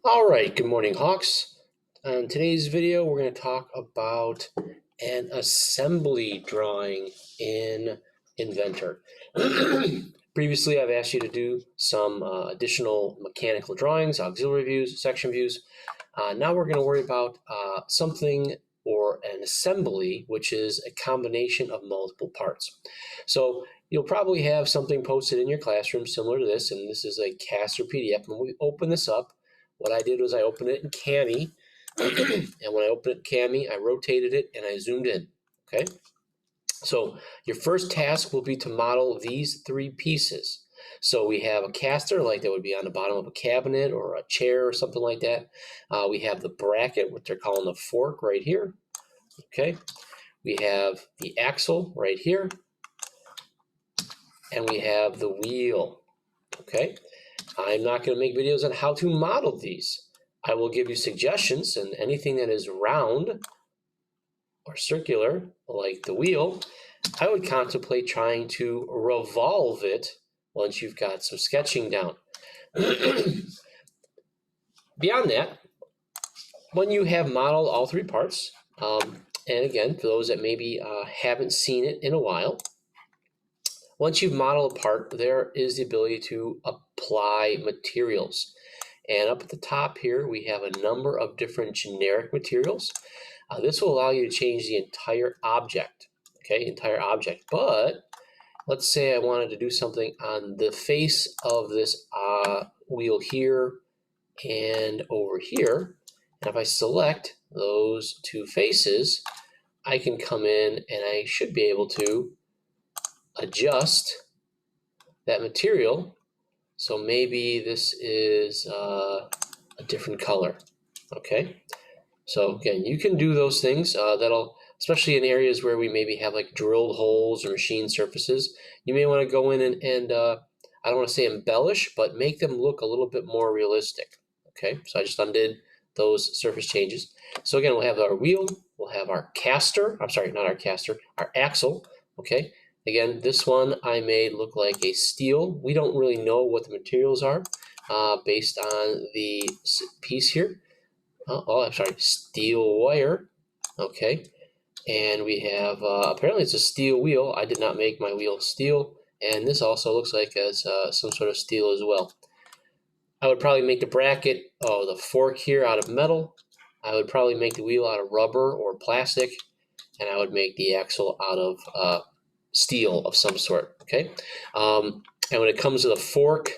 All right, good morning, Hawks. On today's video, we're going to talk about an assembly drawing in Inventor. Previously, I've asked you to do some additional mechanical drawings, auxiliary views, section views. Now we're going to worry about something or an assembly, which is a combination of multiple parts. So you'll probably have something posted in your classroom similar to this, and this is a CAS or PDF. When we open this up, what I did was I opened it in Cami, and when I opened it in Cami, I rotated it and I zoomed in, okay? So your first task will be to model these three pieces. So we have a caster, like that would be on the bottom of a cabinet or a chair or something like that. We have the bracket, what they're calling the fork right here, okay? We have the axle right here, and we have the wheel, okay? I'm not going to make videos on how to model these. I will give you suggestions, and anything that is round or circular, like the wheel, I would contemplate trying to revolve it once you've got some sketching down. Beyond that, when you have modeled all three parts, and again, for those that maybe haven't seen it in a while, once you've modeled a part, there is the ability to apply materials. And up at the top here, we have a number of different generic materials. This will allow you to change the entire object, okay, entire object. But let's say I wanted to do something on the face of this wheel here and over here. And if I select those two faces, I can come in and I should be able to adjust that material. So maybe this is a different color, okay? So again, you can do those things that'll, especially in areas where we maybe have like drilled holes or machined surfaces, you may want to go in and I don't want to say embellish, but make them look a little bit more realistic, okay? So I just undid those surface changes. So again, we'll have our wheel, we'll have our caster, I'm sorry, not our caster, our axle, okay? Again, this one I made look like a steel. We don't really know what the materials are based on the piece here. I'm sorry, steel wire, okay? And we have, apparently it's a steel wheel. I did not make my wheel steel. And this also looks like as some sort of steel as well. I would probably make the bracket, the fork here out of metal. I would probably make the wheel out of rubber or plastic. And I would make the axle out of steel of some sort, okay? And when it comes to the fork,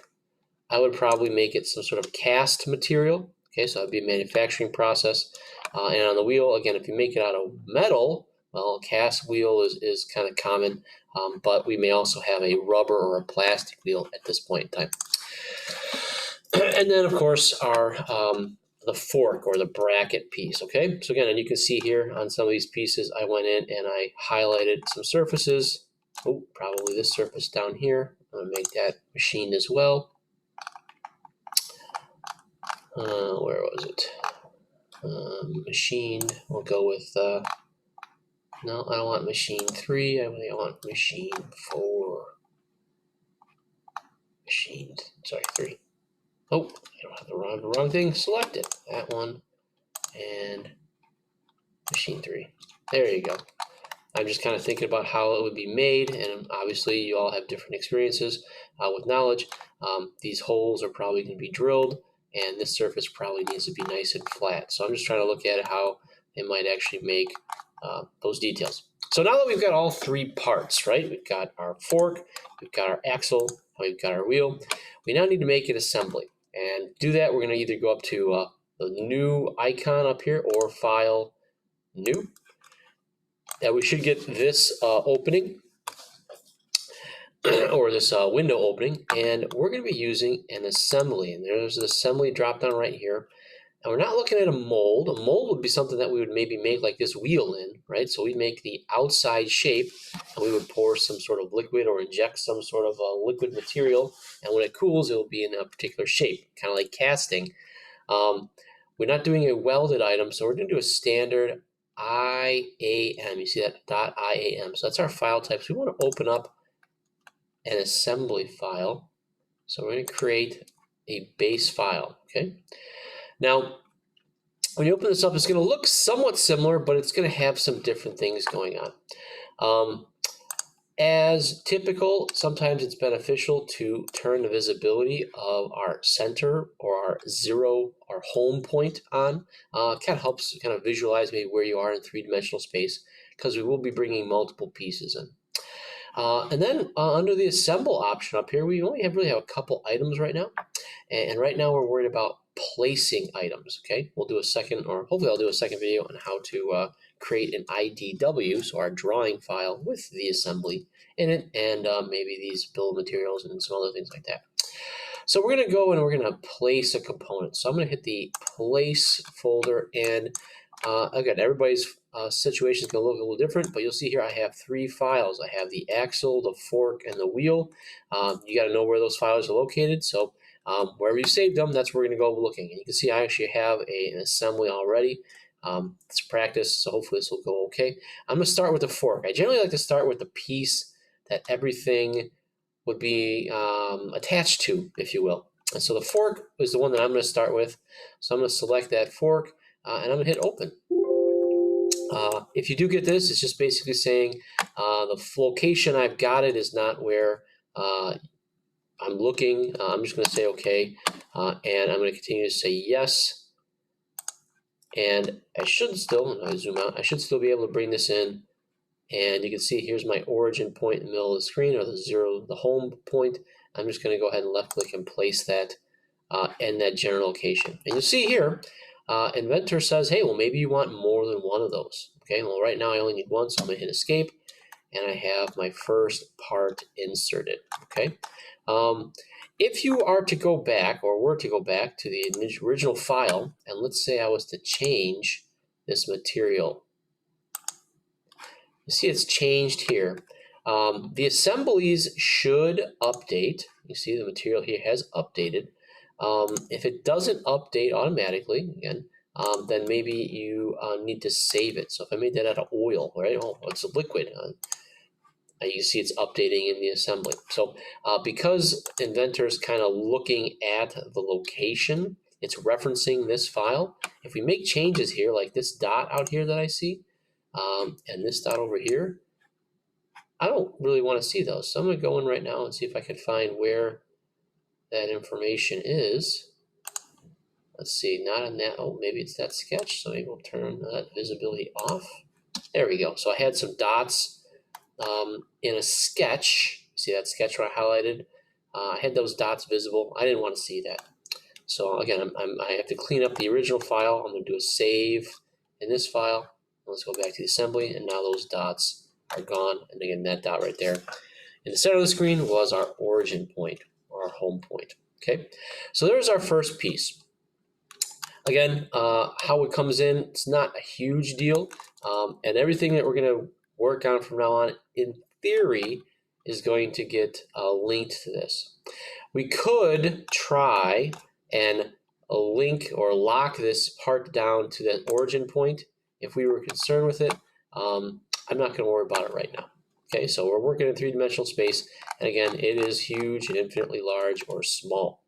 I would probably make it some sort of cast material, okay? So that'd be a manufacturing process. And on the wheel, again, if you make it out of metal, well, a cast wheel is kind of common, but we may also have a rubber or a plastic wheel at this point in time. And then, of course, our the fork or the bracket piece, okay? So again, and you can see here on some of these pieces, I went in and I highlighted some surfaces. Oh, probably this surface down here. I'm gonna make that machined as well. Where was it? Machined, we'll go with, no, I don't want machine 3, I want machine 4. Machined, sorry, 3. Oh, I don't have the wrong thing selected. That one and machine 3. There you go. I'm just kind of thinking about how it would be made, and obviously you all have different experiences with knowledge. These holes are probably going to be drilled, and this surface probably needs to be nice and flat. So I'm just trying to look at how it might actually make those details. So now that we've got all three parts, right? We've got our fork, we've got our axle, we've got our wheel. We now need to make an assembly. And to do that, we're going to either go up to the new icon up here or File, New. That we should get this opening or this window opening, and we're going to be using an assembly. And there's an assembly drop down right here. And we're not looking at a mold. A mold would be something that we would maybe make like this wheel in, right? So we'd make the outside shape, and we would pour some sort of liquid or inject some sort of liquid material. And when it cools, it will be in a particular shape, kind of like casting. We're not doing a welded item, so we're going to do a standard IAM. You see that .IAM. So that's our file type. So we want to open up an assembly file. So we're going to create a base file, okay? Now, when you open this up, it's going to look somewhat similar, but it's going to have some different things going on. As typical, sometimes it's beneficial to turn the visibility of our center or our zero, our home point on. Kind of helps kind of visualize maybe where you are in three-dimensional space, because we will be bringing multiple pieces in. And then under the assemble option up here, we only really have a couple items right now. And right now we're worried about placing items, okay? We'll do a second, or hopefully I'll do a second video on how to create an IDW, so our drawing file with the assembly in it, and maybe these bill of materials and some other things like that. So we're going to go and we're going to place a component. So I'm going to hit the place folder, and again, everybody's situation is going to look a little different, but you'll see here I have 3 files. I have the axle, the fork, and the wheel. You got to know where those files are located. So wherever you saved them, that's where we're going to go looking. And you can see I actually have an assembly already. It's practice, so hopefully this will go okay. I'm going to start with the fork. I generally like to start with the piece that everything would be attached to, if you will. And so the fork is the one that I'm going to start with. So I'm going to select that fork, and I'm going to hit open. If you do get this, it's just basically saying the location I've got it is not where I'm looking. I'm just going to say okay, and I'm going to continue to say yes. And I should still, I zoom out, I should still be able to bring this in. And you can see here's my origin point in the middle of the screen, or the zero, the home point. I'm just going to go ahead and left click and place that in that general location. And you'll see here, Inventor says, hey, well, maybe you want more than one of those. Okay, well, right now I only need one, so I'm going to hit escape, and I have my first part inserted. Okay. If you are to go back, or were to go back to the original file, and let's say I was to change this material, you see it's changed here. The assemblies should update. You see the material here has updated. If it doesn't update automatically, again, then maybe you need to save it. So if I made that out of oil, right? Oh, it's a liquid. You see it's updating in the assembly. So because Inventor is kind of looking at the location, it's referencing this file. If we make changes here, like this dot out here that I see, and this dot over here, I don't really want to see those. So I'm going to go in right now and see if I can find where that information is. Let's see, not on that. Oh, maybe it's that sketch. So maybe we'll turn that visibility off. There we go. So I had some dots in a sketch. See that sketch where I highlighted? I had those dots visible. I didn't want to see that. So again, I have to clean up the original file. I'm going to do a save in this file. Let's go back to the assembly, and now those dots are gone. And again, that dot right there in the center of the screen was our origin point, or our home point. Okay, so there's our first piece. Again, how it comes in, it's not a huge deal. And everything that we're going to work on from now on, in theory, is going to get linked to this. We could try and link or lock this part down to that origin point if we were concerned with it. I'm not going to worry about it right now. Okay, so we're working in three-dimensional space, and again, it is huge and infinitely large or small.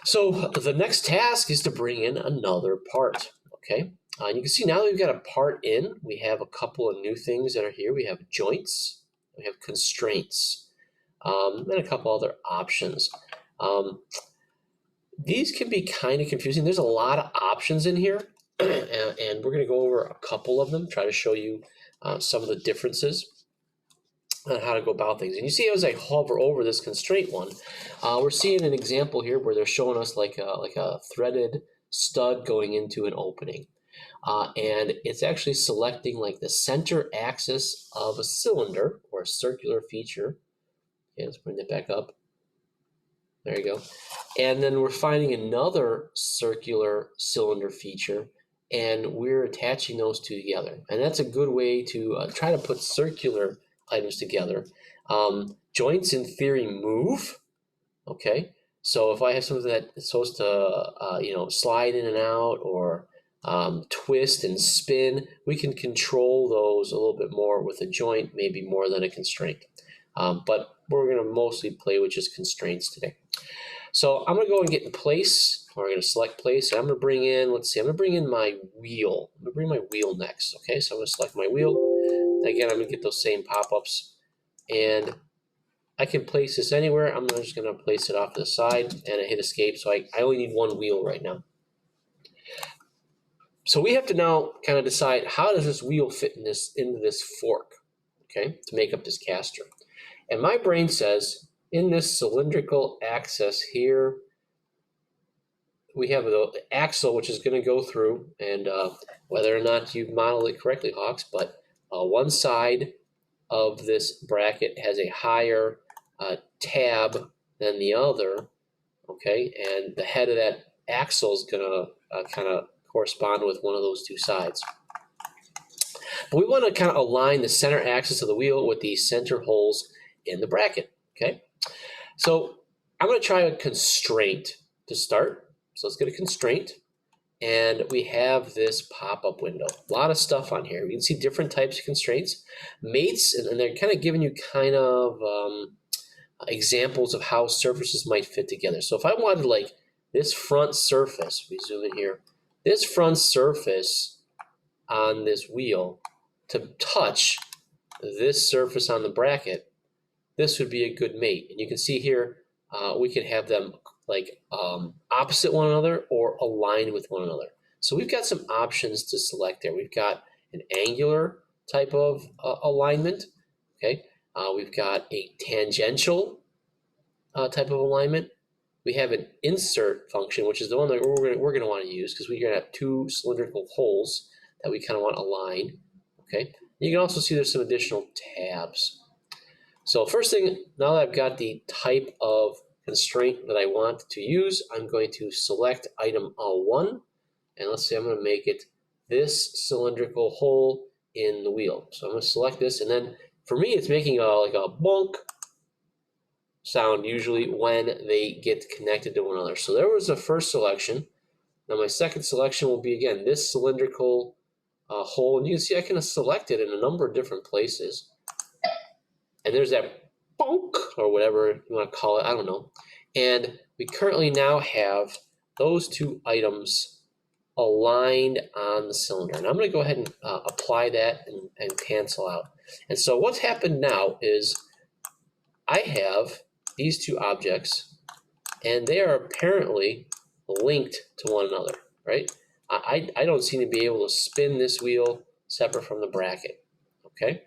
So the next task is to bring in another part. Okay, and you can see now that we've got a part in, we have a couple of new things that are here. We have joints, we have constraints, and a couple other options. These can be kind of confusing. There's a lot of options in here, and we're going to go over a couple of them, try to show you some of the differences on how to go about things. And you see as I hover over this constraint one, we're seeing an example here where they're showing us like a threaded stud going into an opening. And it's actually selecting like the center axis of a cylinder or a circular feature. Okay, let's bring that back up. There you go. And then we're finding another circular cylinder feature, and we're attaching those two together. And that's a good way to try to put circular items together. Joints in theory move. Okay, so if I have something that's supposed to slide in and out, or twist and spin, we can control those a little bit more with a joint, maybe more than a constraint. But we're going to mostly play with just constraints today. So I'm going to go and get in place, We're going to select place. I'm going to bring in, let's see, I'm going to bring in my wheel. I'm going to bring my wheel next. Okay, so I'm going to select my wheel. Again, I'm going to get those same pop-ups. And I can place this anywhere. I'm just going to place it off to the side, and I hit escape. So I only need one wheel right now. So we have to now kind of decide, how does this wheel fit in into this fork, okay, to make up this caster. And my brain says, in this cylindrical axis here, we have the axle, which is going to go through, and whether or not you've modeled it correctly, Hawks, but one side of this bracket has a higher tab than the other, okay, and the head of that axle is going to kind of correspond with one of those two sides. But we want to kind of align the center axis of the wheel with the center holes in the bracket, okay? So I'm going to try a constraint to start. So let's get a constraint, and we have this pop-up window. A lot of stuff on here. You can see different types of constraints. Mates, and they're kind of giving you kind of examples of how surfaces might fit together. So if I wanted like this front surface, we zoom in here, this front surface on this wheel to touch this surface on the bracket, this would be a good mate. And you can see here, we can have them like opposite one another or aligned with one another. So we've got some options to select there. We've got an angular type of alignment, okay? We've got a tangential type of alignment. We have an insert function, which is the one that we're going to want to use, because we're going to have two cylindrical holes that we kind of want to align, okay? You can also see there's some additional tabs. So first thing, now that I've got the type of constraint that I want to use, I'm going to select item 1, and let's say I'm going to make it this cylindrical hole in the wheel. So I'm going to select this, and then for me, it's making like a bonk sound usually when they get connected to one another. So there was the first selection. Now my second selection will be, again, this cylindrical hole, and you can see I can select it in a number of different places. And there's that bonk, or whatever you want to call it, I don't know. And we currently now have those two items aligned on the cylinder. And I'm going to go ahead and apply that and cancel out. And so what's happened now is I have these two objects, and they are apparently linked to one another, right? I don't seem to be able to spin this wheel separate from the bracket, okay?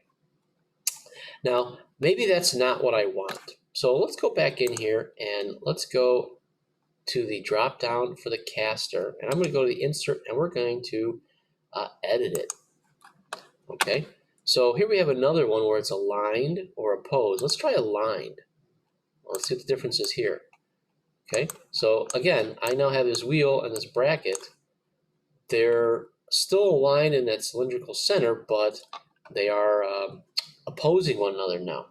Now, maybe that's not what I want. So let's go back in here, and let's go to the drop down for the caster, and I'm going to go to the insert, and we're going to edit it, okay? So here we have another one where it's aligned or opposed. Let's try aligned. Let's see what the difference is here. Okay, so again, I now have this wheel and this bracket. They're still aligned in that cylindrical center, but they are opposing one another now.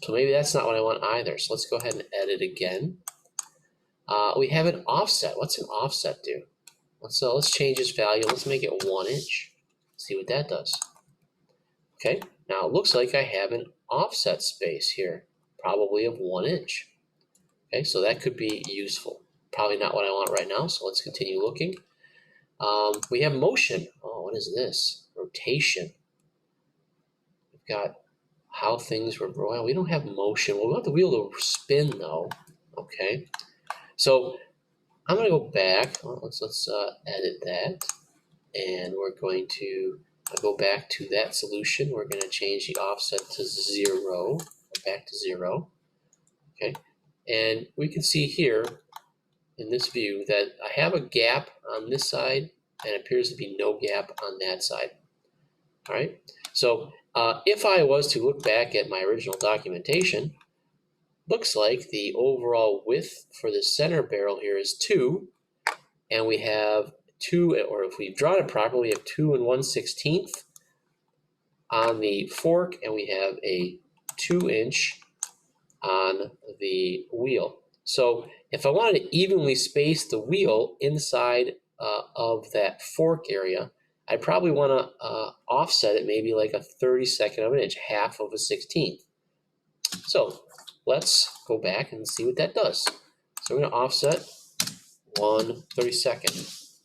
So maybe that's not what I want either. So let's go ahead and edit again. We have an offset. What's an offset do? Let's change this value. Let's make it 1 inch. See what that does. Okay, now it looks like I have an offset space here, probably of 1 inch. Okay, so that could be useful. Probably not what I want right now, so let's continue looking. We have motion. Oh, what is this? Rotation. We've got how things were growing. We don't have motion. We want the wheel to spin, though. Okay, so I'm going to go back. Well, let's edit that, and we're going to go back to that solution. We're going to change the offset to 0, back to 0. Okay, and we can see here in this view that I have a gap on this side, and it appears to be no gap on that side. All right, so if I was to look back at my original documentation, looks like the overall width for the center barrel here is 2, and we have 2, or if we've drawn it properly, we have 2 1/16 on the fork, and we have a 2 inch on the wheel. So if I wanted to evenly space the wheel inside of that fork area, I'd probably want to offset it maybe like a 32nd of an inch, half of a 16th. So let's go back and see what that does. So we're going to offset 1/32.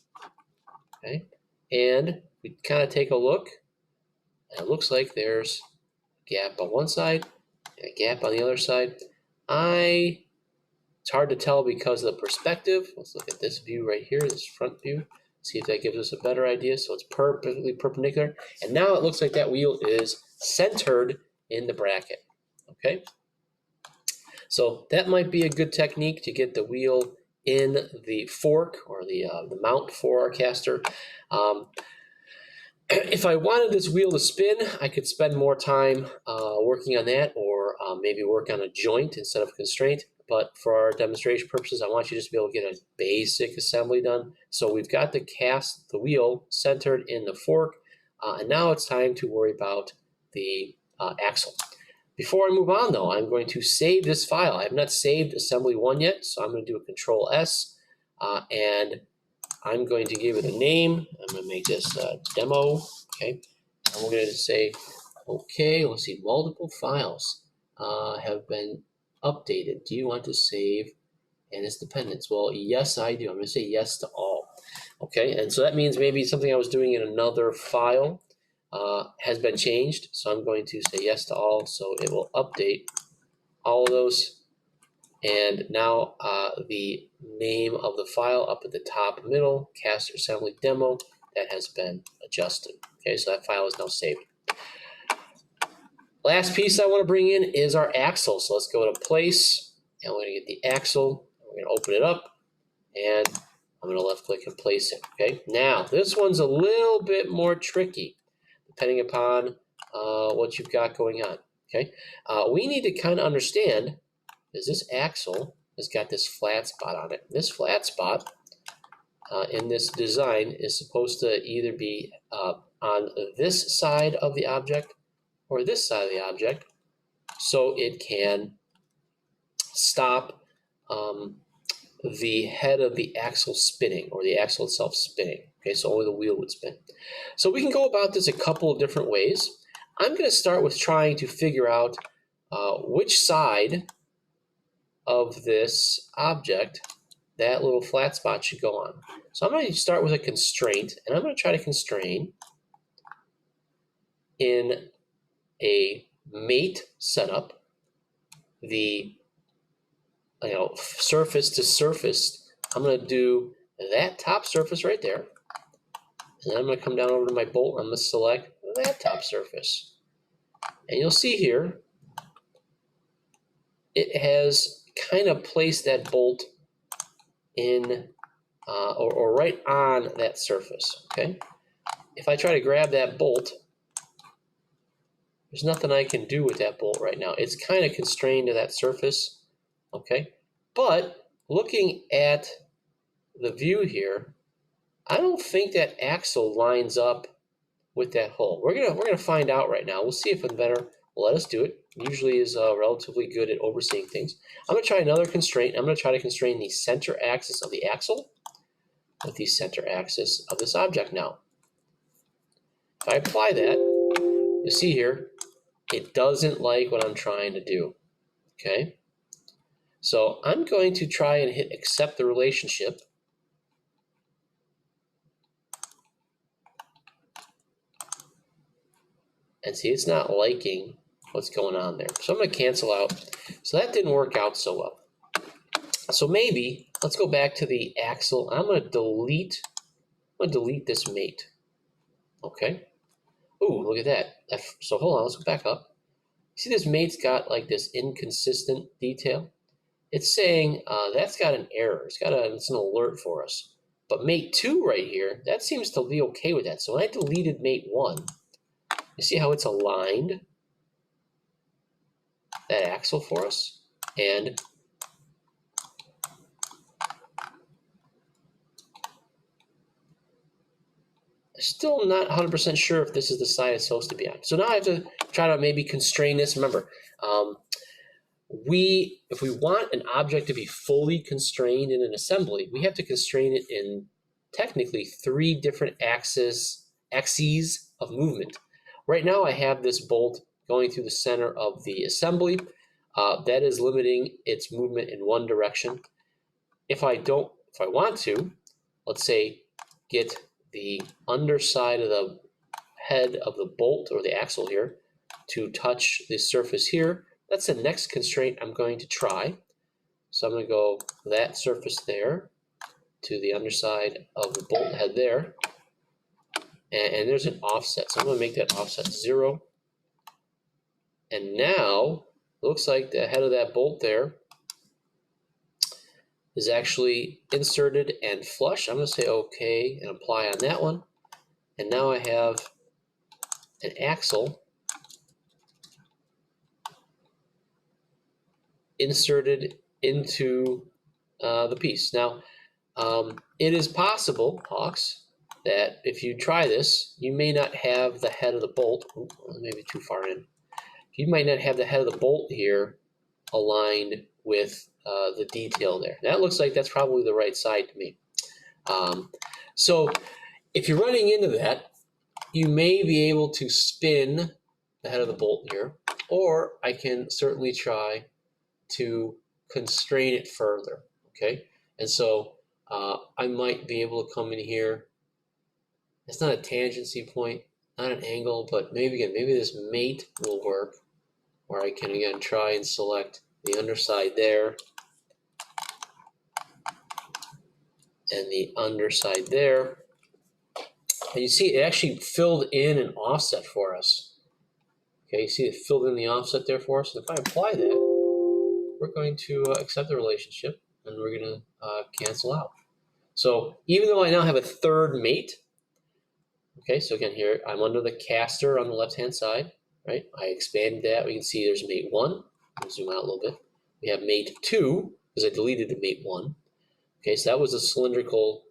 Okay, and we kind of take a look, and it looks like there's a gap on one side and a gap on the other side. It's hard to tell because of the perspective. Let's look at this view right here, this front view. See if that gives us a better idea. So it's perfectly perpendicular. And now it looks like that wheel is centered in the bracket. Okay. So that might be a good technique to get the wheel in the fork or the mount for our caster. If I wanted this wheel to spin, I could spend more time working on that, or maybe work on a joint instead of a constraint. But for our demonstration purposes, I want you just to be able to get a basic assembly done. So we've got the wheel centered in the fork, and now it's time to worry about the axle. Before I move on, though, I'm going to save this file. I have not saved assembly 1 yet, so I'm going to do a Control S, and I'm going to give it a name. I'm going to make this demo, okay? And we're going to say, okay, let's see, multiple files have been updated. Do you want to save and its dependents? Well, yes, I do. I'm going to say yes to all. Okay, and so that means maybe something I was doing in another file has been changed. So I'm going to say yes to all. So it will update all of those. And now the name of the file up at the top middle, caster assembly demo, that has been adjusted. Okay, so that file is now saved. Last piece I want to bring in is our axle. So let's go to place, and we're going to get the axle. We're going to open it up, and I'm going to left click and place it. Okay, now this one's a little bit more tricky depending upon what you've got going on. Okay, we need to kind of understand, is this axle has got this flat spot on it. This flat spot in this design is supposed to either be on this side of the object or this side of the object, so it can stop the head of the axle spinning, or the axle itself spinning. Okay, so only the wheel would spin. So we can go about this a couple of different ways. I'm going to start with trying to figure out which side of this object that little flat spot should go on. So I'm going to start with a constraint, and I'm going to try to constrain in a mate setup the surface to surface. I'm going to do that top surface right there, and then I'm going to come down over to my bolt. I'm going to select that top surface, and you'll see here it has kind of placed that bolt in or right on that surface. Okay, if I try to grab that bolt, there's nothing I can do with that bolt right now. It's kind of constrained to that surface. Okay, but looking at the view here, I don't think that axle lines up with that hole. We're gonna find out right now. We'll see if Inventor will let us do it. Usually is relatively good at overseeing things. I'm gonna try another constraint. I'm gonna try to constrain the center axis of the axle with the center axis of this object now. If I apply that, you see here, it doesn't like what I'm trying to do. Okay, so I'm going to try and hit accept the relationship. And see, it's not liking what's going on there. So I'm going to cancel out. So that didn't work out so well. So maybe let's go back to the axle. I'm going to delete this mate. Okay. Ooh, look at that. So hold on, let's go back up. See, this mate's got like this inconsistent detail. It's saying that's got an error. It's an alert for us. But mate 2 right here, that seems to be okay with that. So when I deleted mate 1, you see how it's aligned that axle for us? And I'm still not 100% sure if this is the side it's supposed to be on. So now I have to try to maybe constrain this. Remember, if we want an object to be fully constrained in an assembly, we have to constrain it in technically 3 different axes of movement. Right now I have this bolt going through the center of the assembly. That is limiting its movement in one direction. If I don't if I want to, let's say, get the underside of the head of the bolt or the axle here to touch the surface here, that's the next constraint I'm going to try. So I'm going to go that surface there to the underside of the bolt head there. And there's an offset. So I'm going to make that offset 0. And now it looks like the head of that bolt there is actually inserted and flush. I'm going to say OK and apply on that one. And now I have an axle inserted into the piece. Now, it is possible, Hawks, that if you try this, you may not have the head of the bolt. Ooh, maybe too far in. You might not have the head of the bolt here aligned with the detail there. That looks like that's probably the right side to me. So if you're running into that, you may be able to spin the head of the bolt here, or I can certainly try to constrain it further, okay? And so I might be able to come in here. It's not a tangency point, not an angle, but maybe this mate will work, where I can again try and select the underside there and the underside there. And you see it actually filled in an offset for us. Okay, you see it filled in the offset there for us. And if I apply that, we're going to accept the relationship and we're going to cancel out. So even though I now have a third mate, okay, so again here, I'm under the caster on the left-hand side, right? I expanded that. We can see there's mate 1. I'll zoom out a little bit. We have mate 2, because I deleted the mate 1. Okay, so that was a cylindrical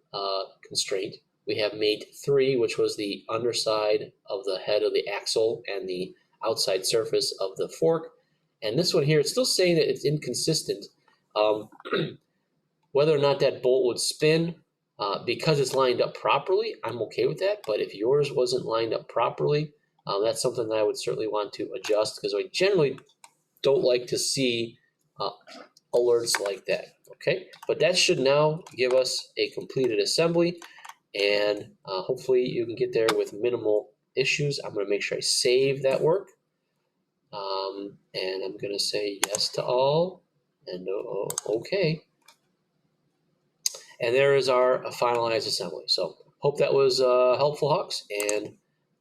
constraint. We have mate 3, which was the underside of the head of the axle and the outside surface of the fork. And this one here, it's still saying that it's inconsistent. Whether or not that bolt would spin, because it's lined up properly, I'm okay with that. But if yours wasn't lined up properly, that's something that I would certainly want to adjust, because I generally don't like to see alerts like that. Okay, but that should now give us a completed assembly, and hopefully you can get there with minimal issues. I'm going to make sure I save that work, and I'm going to say yes to all, and okay. And there is our finalized assembly. So hope that was helpful, Hawks, and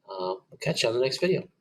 we'll catch you on the next video.